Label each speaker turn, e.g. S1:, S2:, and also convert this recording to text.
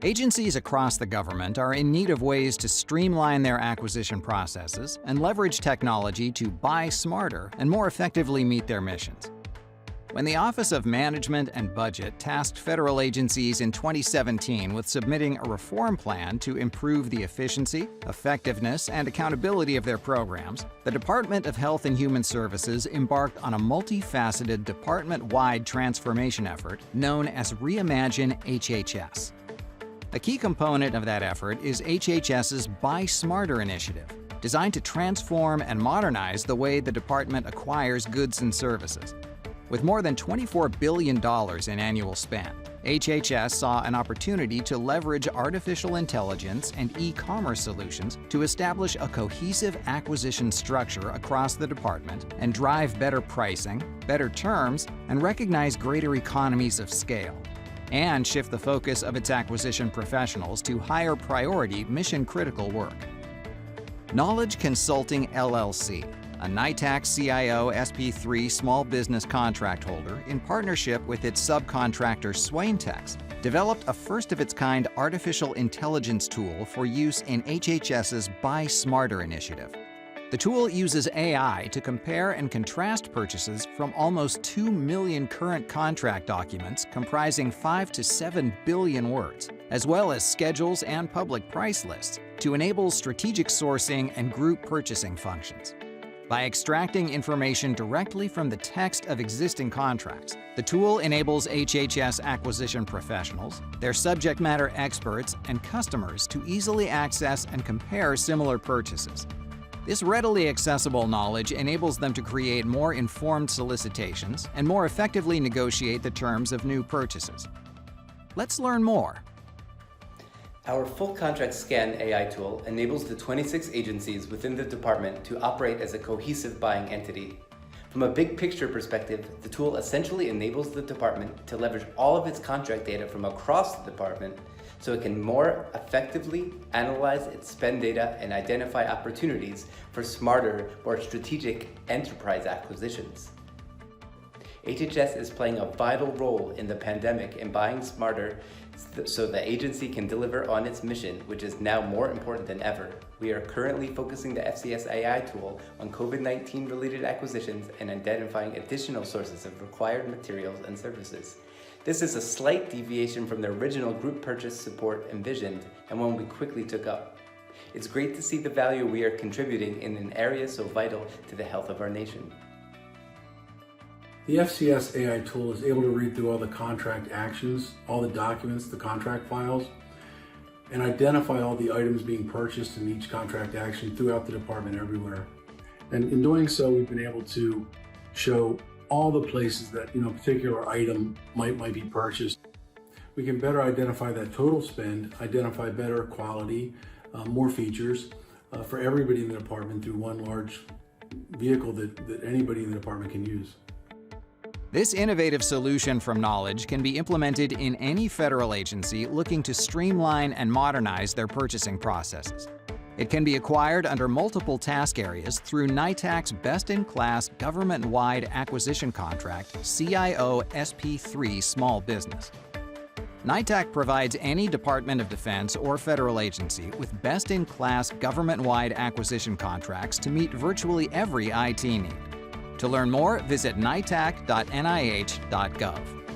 S1: Agencies across the government are in need of ways to streamline their acquisition processes and leverage technology to buy smarter and more effectively meet their missions. When the Office of Management and Budget tasked federal agencies in 2017 with submitting a reform plan to improve the efficiency, effectiveness, and accountability of their programs, the Department of Health and Human Services embarked on a multifaceted department-wide transformation effort known as Reimagine HHS. A key component of that effort is HHS's Buy Smarter initiative, designed to transform and modernize the way the department acquires goods and services. With more than $24 billion in annual spend, HHS saw an opportunity to leverage artificial intelligence and e-commerce solutions to establish a cohesive acquisition structure across the department and drive better pricing, better terms, and recognize greater economies of scale, and shift the focus of its acquisition professionals to higher priority mission-critical work. Nolij Consulting LLC, a NITAAC CIO-SP3 small business contract holder in partnership with its subcontractor Swaintex, developed a first-of-its-kind artificial intelligence tool for use in HHS's Buy Smarter initiative. The tool uses AI to compare and contrast purchases from almost 2 million current contract documents comprising 5 to 7 billion words, as well as schedules and public price lists, to enable strategic sourcing and group purchasing functions. By extracting information directly from the text of existing contracts, the tool enables HHS acquisition professionals, their subject matter experts, and customers to easily access and compare similar purchases. This readily accessible knowledge enables them to create more informed solicitations and more effectively negotiate the terms of new purchases. Let's learn more.
S2: Our full contract scan AI tool enables the 26 agencies within the department to operate as a cohesive buying entity. From a big picture perspective, the tool essentially enables the department to leverage all of its contract data from across the department so it can more effectively analyze its spend data and identify opportunities for smarter, more strategic enterprise acquisitions. HHS is playing a vital role in the pandemic in buying smarter so the agency can deliver on its mission, which is now more important than ever. We are currently focusing the FCS AI tool on COVID-19 related acquisitions and identifying additional sources of required materials and services. This is a slight deviation from the original group purchase support envisioned and one we quickly took up. It's great to see the value we are contributing in an area so vital to the health of our nation.
S3: The FCS AI tool is able to read through all the contract actions, all the documents, the contract files, and identify all the items being purchased in each contract action throughout the department everywhere. And in doing so, we've been able to show all the places that a particular item might be purchased. We can better identify that total spend, identify better quality, more features for everybody in the department through one large vehicle that anybody in the department can use.
S1: This innovative solution from Nolij can be implemented in any federal agency looking to streamline and modernize their purchasing processes. It can be acquired under multiple task areas through NITAAC's best-in-class government-wide acquisition contract, CIO-SP3 Small Business. NITAAC provides any Department of Defense or federal agency with best-in-class government-wide acquisition contracts to meet virtually every IT need. To learn more, visit nitaac.nih.gov.